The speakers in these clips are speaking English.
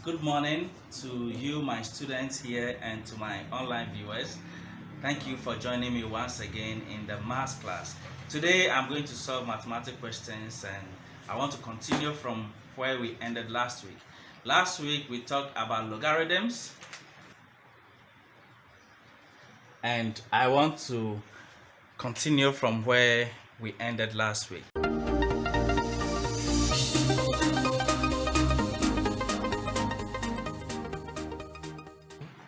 Good morning to you, my students here, and to my online viewers. Thank you for joining me once again in the maths class. Today I'm going to solve mathematical questions, and I want to continue from where we ended last week. Last week we talked about logarithms, and I want to continue from where we ended last week.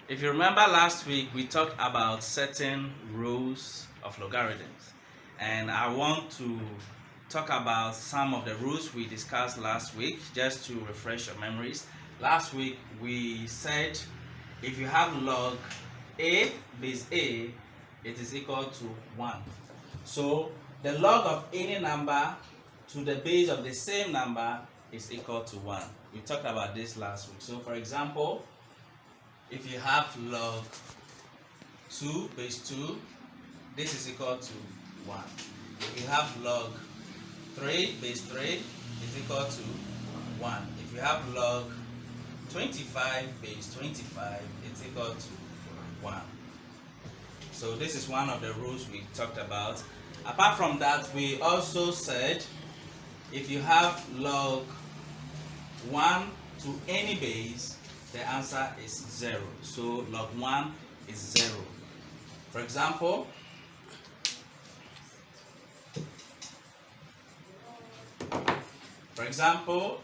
If you remember last week, we talked about certain rules of logarithms, and I want to talk about some of the rules we discussed last week just to refresh your memories. Last week we said if you have log a base a, it is equal to 1. So the log of any number to the base of the same number is equal to 1. We talked about this last week. So for example, if you have log 2 base 2, this is equal to 1. If you have log 3 base 3, is equal to 1. If you have log 25 base 25, it's equal to 1. So this is one of the rules we talked about. Apart from that, we also said if you have log 1 to any base, the answer is 0. So log 1 is 0. For example,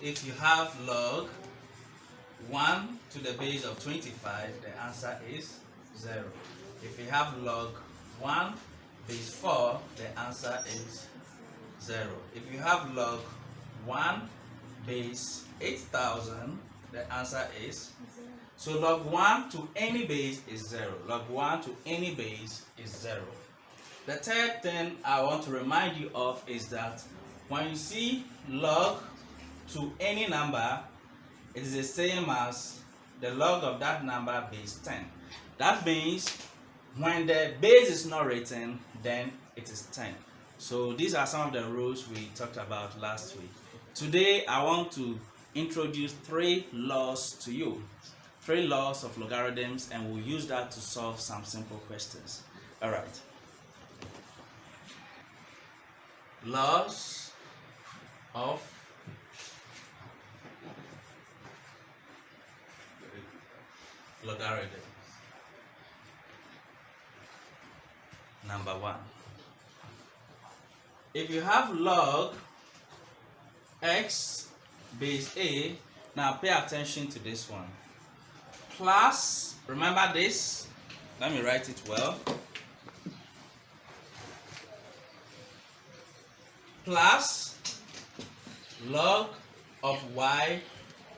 if you have log 1 to the base of 25, the answer is 0. If you have log 1 base 4, the answer is 0. If you have log 1 base 8,000, the answer is 0. So log 1 to any base is 0. Log 1 to any base is 0. The third thing I want to remind you of is that when you see log to any number, it is the same as the log of that number base 10. That means when the base is not written, then it is 10. So these are some of the rules we talked about last week. Today I want to introduce 3 laws to you. 3 laws of logarithms, and we'll use that to solve some simple questions. All right. Laws of logarithms. Number 1. If you have log x base a, now pay attention to this one. Plus, remember this, let me write it well. Plus log of y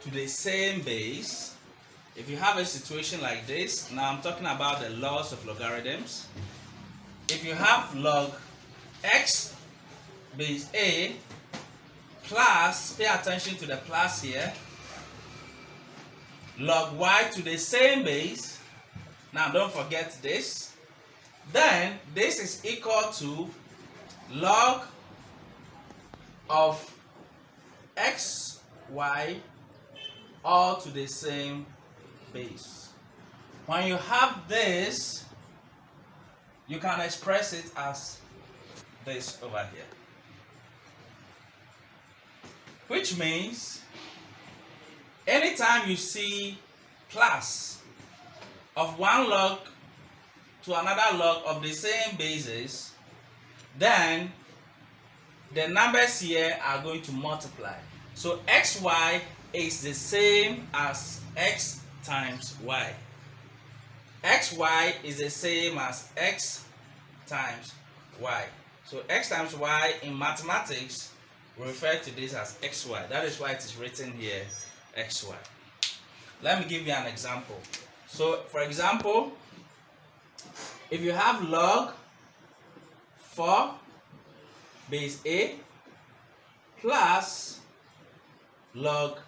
to the same base. If you have a situation like this, now I'm talking about the laws of logarithms. If you have log x base a plus, pay attention to the plus here, log y to the same base, now don't forget this, then this is equal to log of x, y all to the same base. When you have this, you can express it as this over here, which means anytime you see plus of one log to another log of the same basis, then the numbers here are going to multiply. So xy is the same as x times y. Xy is the same as x times y. So x times y in mathematics, we refer to this as xy. That is why it is written here xy. Let me give you an example. So for example, if you have log 4 base a plus log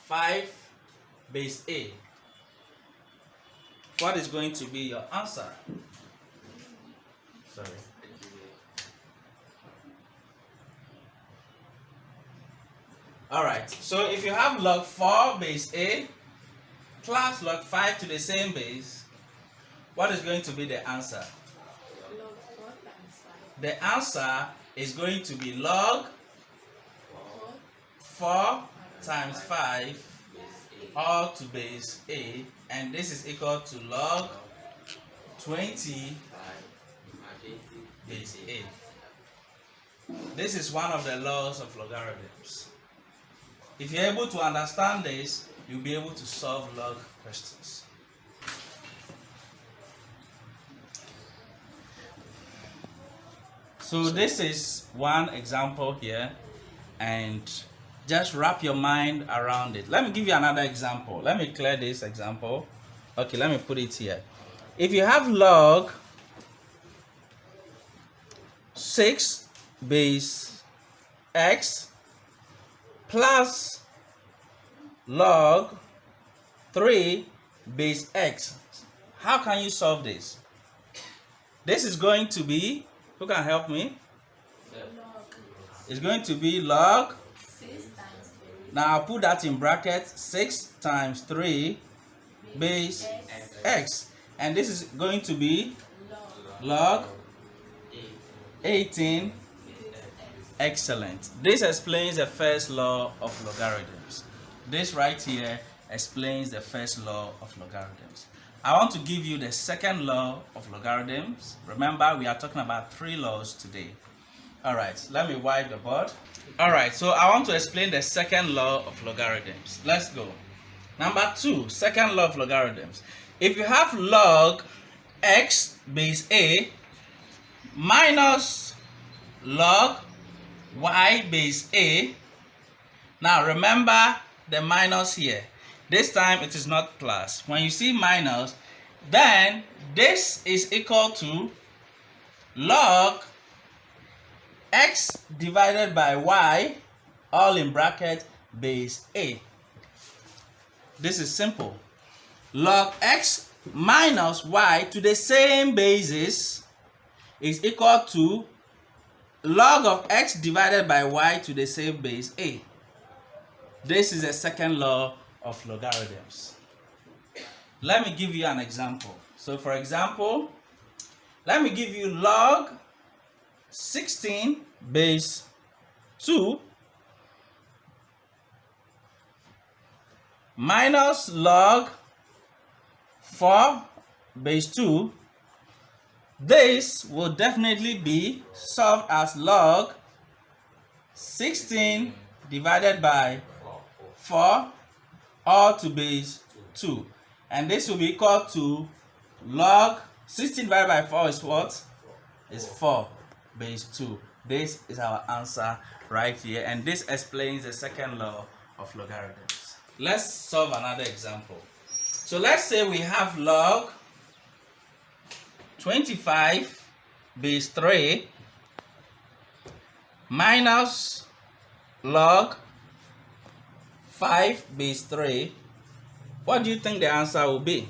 5 base a, what is going to be your answer? Sorry. Alright, so if you have log 4 base a plus log 5 to the same base, what is going to be the answer? Log 4 times 5. The answer is going to be log 4 4 times 5 all to base a, and this is equal to log 20 base a. This is one of the laws of logarithms. If you're able to understand this, you'll be able to solve log questions. So this is one example here, and just wrap your mind around it. Let me give you another example. Let me clear this example. Okay, let me put it here. If you have log 6 base x plus log 3 base x, how can you solve this? This is going to be, who can help me? It's going to be log 6 times 3. Now I'll put that in brackets, 6 times 3 base x. And this is going to be log 18. Excellent. This explains the first law of logarithms. This right here explains the first law of logarithms. I want to give you the second law of logarithms. Remember, we are talking about 3 laws today. Alright, let me wipe the board. Alright, so I want to explain the second law of logarithms. Let's go. Number 2, second law of logarithms. If you have log x base a minus log y base a, now remember the minus here. This time it is not plus. When you see minus, then this is equal to log x divided by y, all in bracket, base a. This is simple. Log x minus y to the same basis is equal to log of x divided by y to the same base a. This is the second law of logarithms. Let me give you an example. So for example, let me give you log 16 base 2 minus log 4 base 2. This will definitely be solved as log 16 divided by 4 all to base 2. And this will be equal to log 16 divided by 4 is what? Is 4 base 2. This is our answer right here, and this explains the second law of logarithms. Let's solve another example. So let's say we have log 25 base 3 minus log 5 base 3. What do you think the answer will be?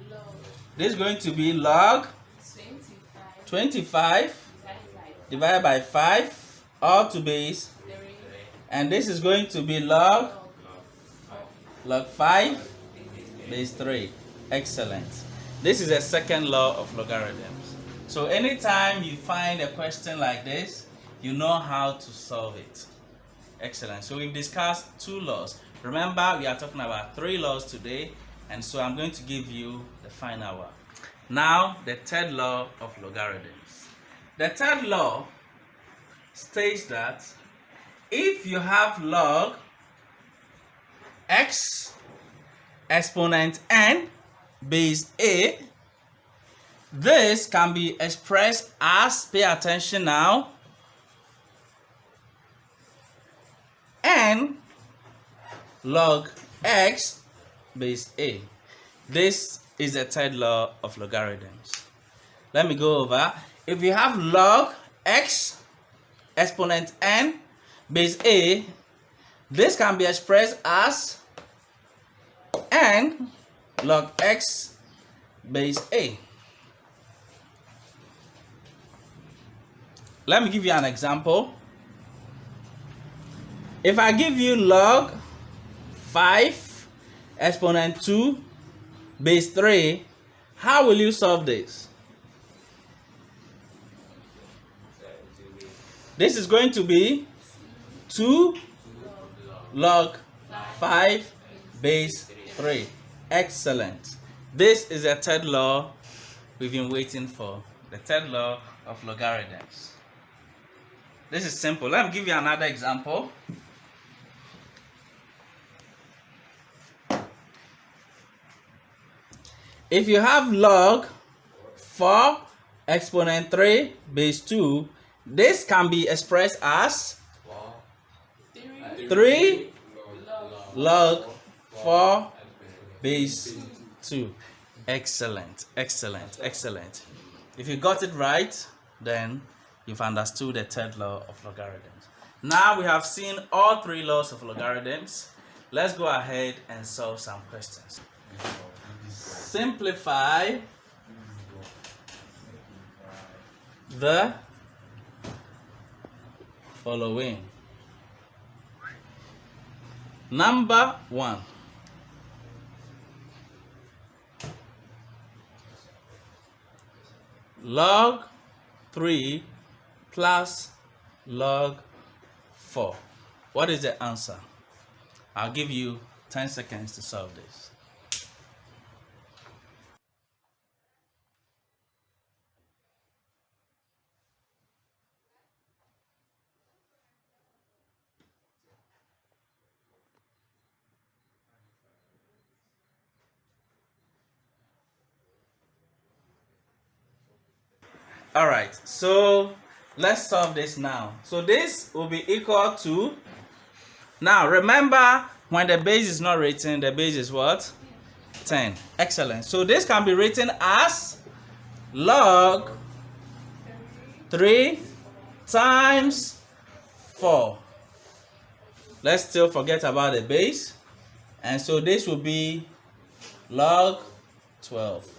Log This is going to be log 25 divided by 5 all to base, 3 and this is going to be log 5 base 3. Excellent. This is the second law of logarithms. So anytime you find a question like this, you know how to solve it. Excellent. So we've discussed 2 laws. Remember, we are talking about 3 laws today, and so I'm going to give you the final one. Now, the third law of logarithms. The third law states that if you have log x exponent n base a, this can be expressed as, pay attention now, n log x base a. This is the third law of logarithms. Let me go over. If you have log x exponent n base a, this can be expressed as n log x base a. Let me give you an example. If I give you log 5 exponent 2 base 3. How will you solve this? This is going to be 2 log 5 base 3. Excellent. This is the third law we've been waiting for. The third law of logarithms. This is simple. Let me give you another example. If you have log 4 exponent 3 base 2, this can be expressed as 3 log 4 base 2. Excellent, excellent, excellent. If you got it right, then you've understood the third law of logarithms. Now we have seen all 3 laws of logarithms. Let's go ahead and solve some questions. Simplify the following. Number 1. Log 3 plus log 4. What is the answer? I'll give you 10 seconds to solve this. Alright, so let's solve this now. So this will be equal to, now remember, when the base is not written, the base is what? 10. Excellent. So this can be written as log 3 times 4. Let's still forget about the base. And so this will be log 12.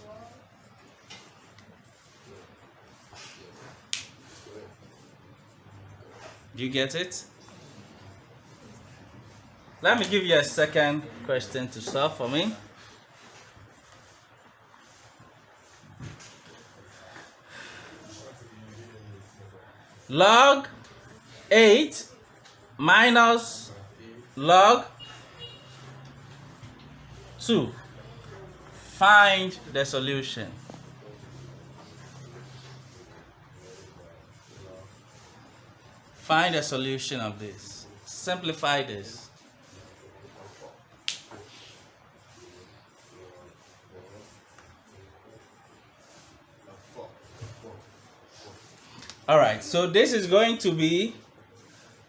Do you get it? Let me give you a second question to solve for me. Log 8 minus log 2. Find the solution. Find a solution of this. Simplify this. Alright, so this is going to be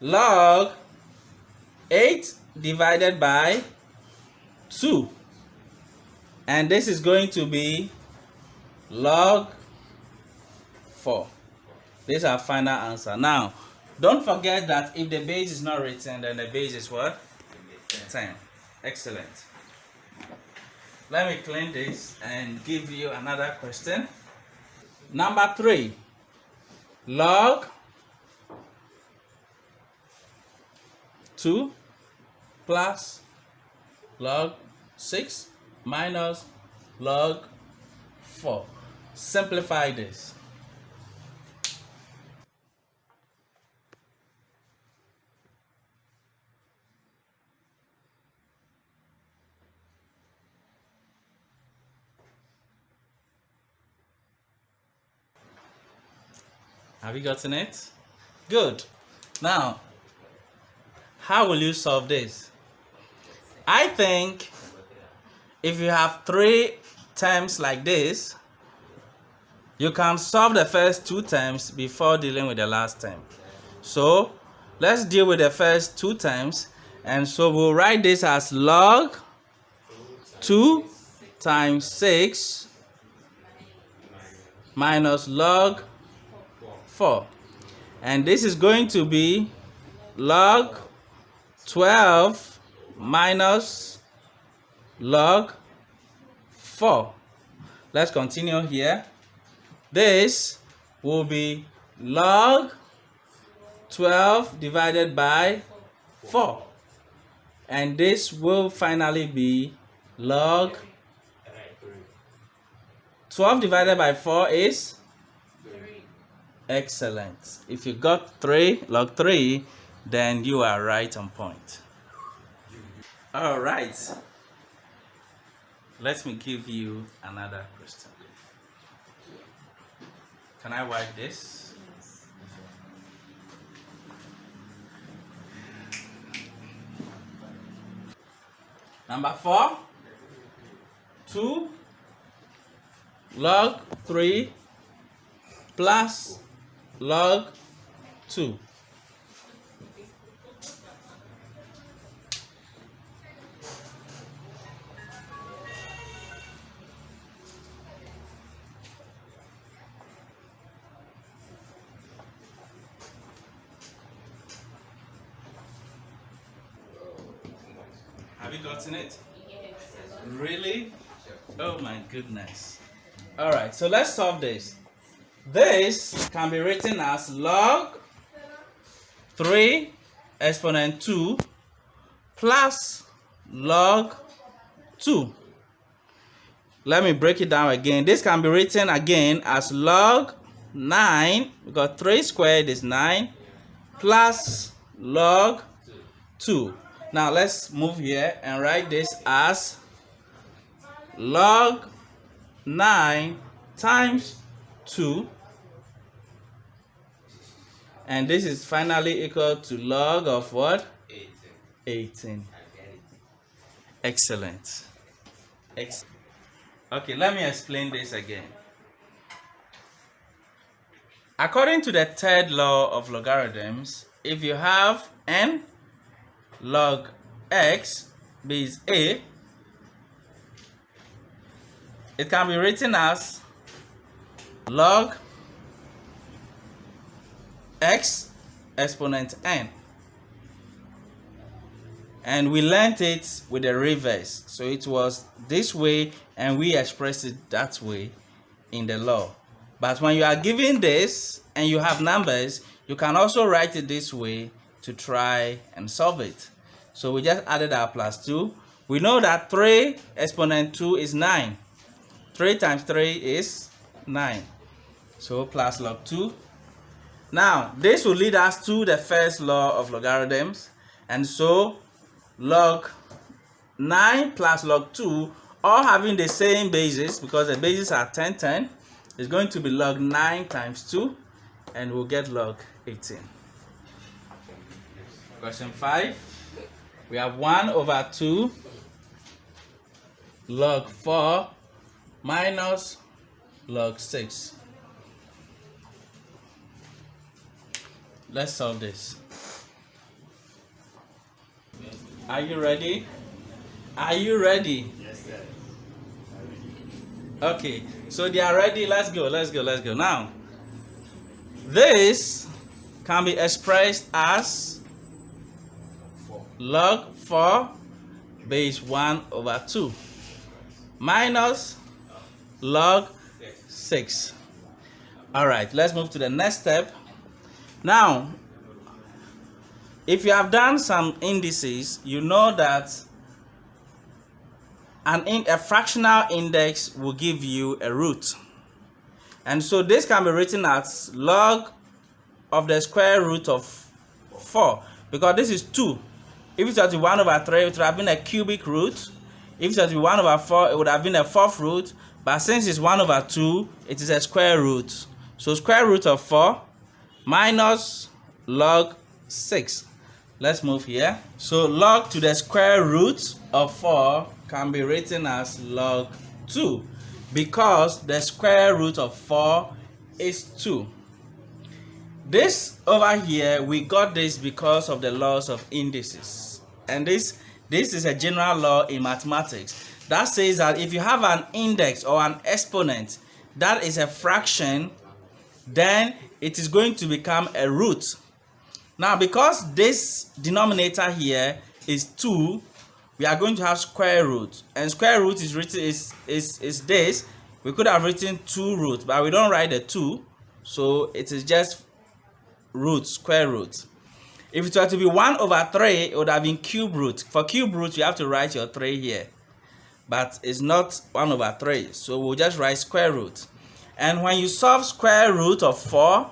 log 8 divided by 2. And this is going to be log 4. This is our final answer. Now, don't forget that if the base is not written, then the base is what? 10. Excellent. Let me clean this and give you another question. Number 3. Log 2 plus log 6 minus log 4. Simplify this. Have you gotten it? Good. Now, how will you solve this? I think if you have 3 terms like this, you can solve the first 2 terms before dealing with the last term. So, let's deal with the first 2 terms. And so we'll write this as log 2 times 6 minus log 4. And this is going to be log 12 minus log 4. Let's continue here. This will be log 12 divided by 4. And this will finally be log 12 divided by 4 is 3. excellent. If you got 3, log 3, then you are right on point. All right. Let me give you another question. Can I wipe this? Yes. Number 4, 2 log 3 plus log 2. Have you gotten it? Yes. Really? Oh my goodness. All right, so let's solve this. This can be written as log 3 exponent 2 plus log 2. Let me break it down again. This can be written again as log 9, because 3 squared is 9, plus log 2. Now let's move here and write this as log 9 times 2, and this is finally equal to log of what? 18. Excellent. Okay, let me explain this again. According to the third law of logarithms, if you have n log x is a, it can be written as log x exponent n, and we learned it with the reverse, so it was this way and we expressed it that way in the law. But when you are given this and you have numbers, you can also write it this way to try and solve it. So we just added our plus 2. We know that 3 exponent 2 is 9. 3 times 3 is 9. So plus log 2. Now, this will lead us to the first law of logarithms. And so, log 9 plus log 2, all having the same basis, because the bases are 10, 10, is going to be log 9 times 2, and we'll get log 18. Question 5. We have 1 over 2 log 4 minus log 6. Let's solve this. Are you ready? Are you ready? Yes, sir. Okay, so they are ready. Let's go. Now, this can be expressed as log 4 base 1 over 2 minus log 6. All right, let's move to the next step. Now, if you have done some indices, you know that a fractional index will give you a root. And so this can be written as log of the square root of 4, because this is 2. If it was 1 over 3, it would have been a cubic root. If it was 1 over 4, it would have been a fourth root. But since it's 1 over 2, it is a square root. So square root of 4 minus log 6. Let's move here. So log to the square root of 4 can be written as log 2, because the square root of 4 is 2. This over here, we got this because of the laws of indices. And this is a general law in mathematics that says that if you have an index or an exponent that is a fraction, then it is going to become a root. Now, because this denominator here is 2, we are going to have square root. And square root is written is this. We could have written 2 root, but we don't write the 2. So it is just root, square root. If it were to be 1 over 3, it would have been cube root. For cube root, you have to write your 3 here. but it's not 1 over 3. So we'll just write square root. And when you solve square root of 4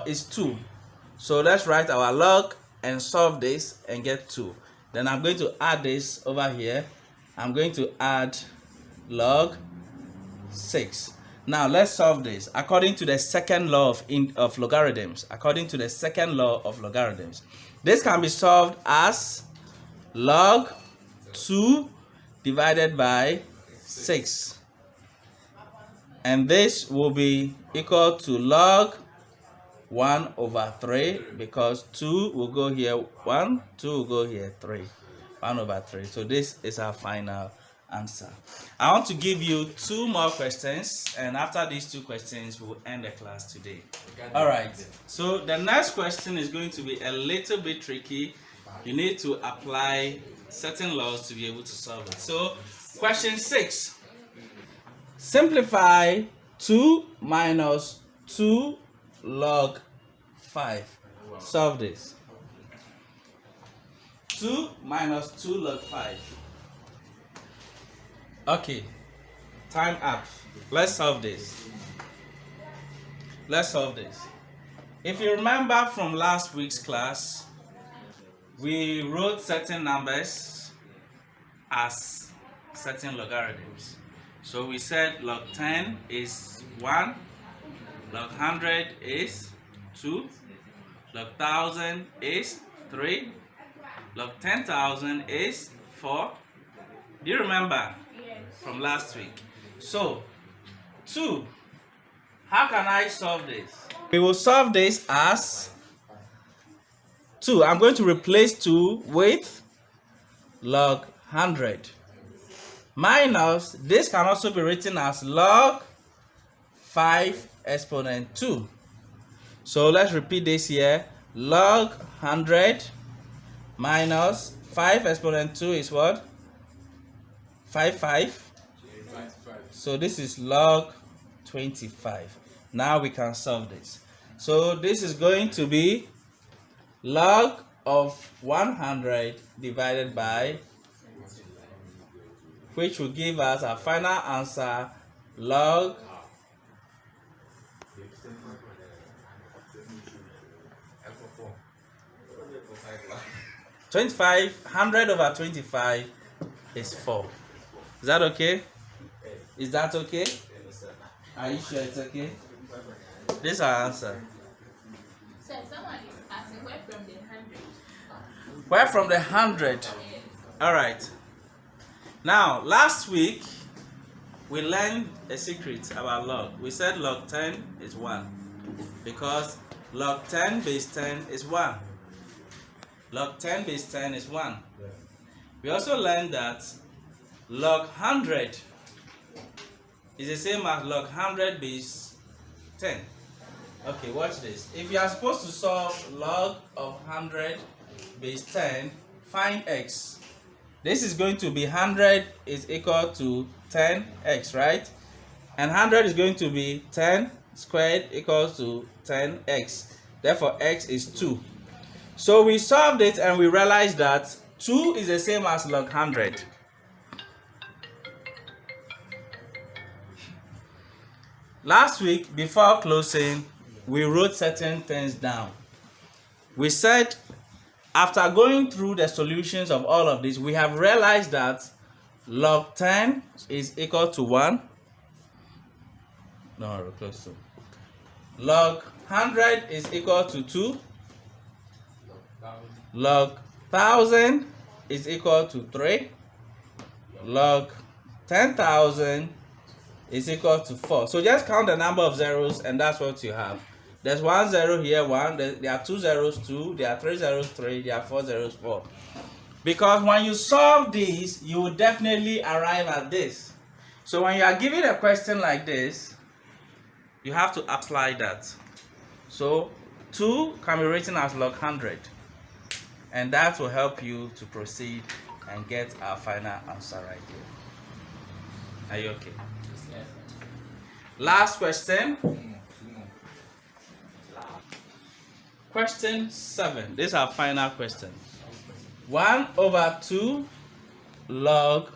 is 2. So let's write our log and solve this and get 2. Then I'm going to add this over here. I'm going to add log 6. Now let's solve this according to the second law of logarithms. According to the second law of logarithms, this can be solved as log 2 divided by 6. And this will be equal to log 1 over 3, because 2 will go here 1, 2 will go here 3. 1 over 3. So this is our final answer. I want to give you 2 more questions, and after these 2 questions we'll end the class today. Alright, so the next question is going to be a little bit tricky. You need to apply certain laws to be able to solve it. So question 6. Simplify 2 minus 2 log 5. Solve this. 2 minus 2 log 5. Okay, time up. Let's solve this. If you remember from last week's class, we wrote certain numbers as certain logarithms. So we said log 10 is 1, log 100 is 2, log 1000 is 3, log 10,000 is 4. Do you remember? Yes. From last week? So 2, how can I solve this? We will solve this as 2. I'm going to replace 2 with log 100 minus, this can also be written as log 5 exponent 2. So let's repeat this here. Log 100 minus 5 exponent 2 is what? 5. So this is log 25. Now we can solve this. So this is going to be log of 100 divided by, which will give us our final answer, log 25. 100 over 25 is 4. Is that okay? Is that okay? Are you sure it's okay? This is our answer. So someone is asking where from the 100? Where from the 100? Yes. Alright. Now, last week, we learned a secret about log. We said log 10 is 1. Because log 10 base 10 is 1. Log 10 base 10 is 1. We also learned that log 100 is the same as log 100 base 10. Okay, watch this. If you are supposed to solve log of 100 base 10, find x. This is going to be 100 is equal to 10x, right? And 100 is going to be 10 squared equals to 10x. Therefore, x is 2. So we solved it and we realized that 2 is the same as log 100. Last week, before closing, we wrote certain things down. We said, after going through the solutions of all of this, we have realized that log 10 is equal to 1. No, we're close to. Log 100 is equal to 2. Log 1000 is equal to 3. Log 10,000 is equal to 4. So just count the number of zeros and that's what you have. There's 1 0 here, 1. There are 2 zeros, 2. There are 3 zeros, 3. There are 4 zeros, 4. Because when you solve these, you will definitely arrive at this. So when you are given a question like this, you have to apply that. So 2 can be written as log 100. And that will help you to proceed and get our final answer right here. Are you okay? Last question. Question 7. This is our final question. 1 over 2 log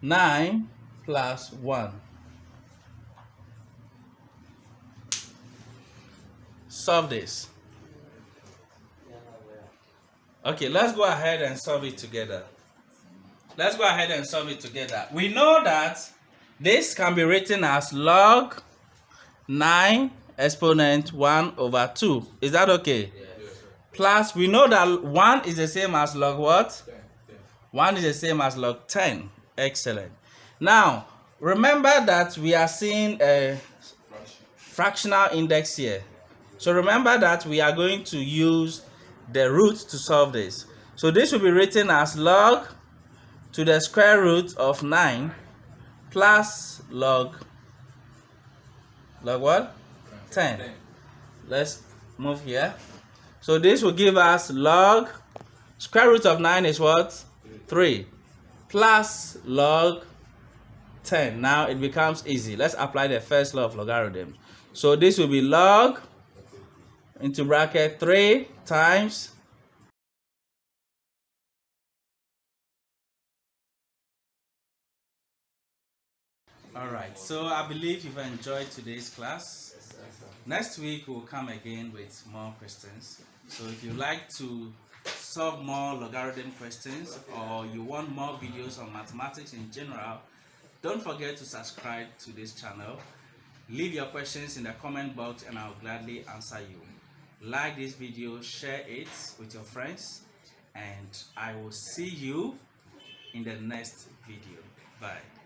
9 plus 1. Solve this. Okay, let's go ahead and solve it together. We know that this can be written as log 9 exponent 1 over 2. Is that okay? Plus, we know that 1 is the same as log what? 1 is the same as log 10. Excellent. Now, remember that we are seeing a fractional index here. So remember that we are going to use the root to solve this. So this will be written as log to the square root of 9 plus log what? 10. Let's move here. So this will give us log square root of 9 is what? 3 plus log 10. Now it becomes easy. Let's apply the first law of logarithms. So this will be log into bracket 3 times Alright, so I believe you've enjoyed today's class. Next week we'll come again with more questions. So if you like to solve more logarithm questions or you want more videos on mathematics in general, don't forget to subscribe to this channel. Leave your questions in the comment box and I'll gladly answer you. Like this video, share it with your friends, and I will see you in the next video. Bye.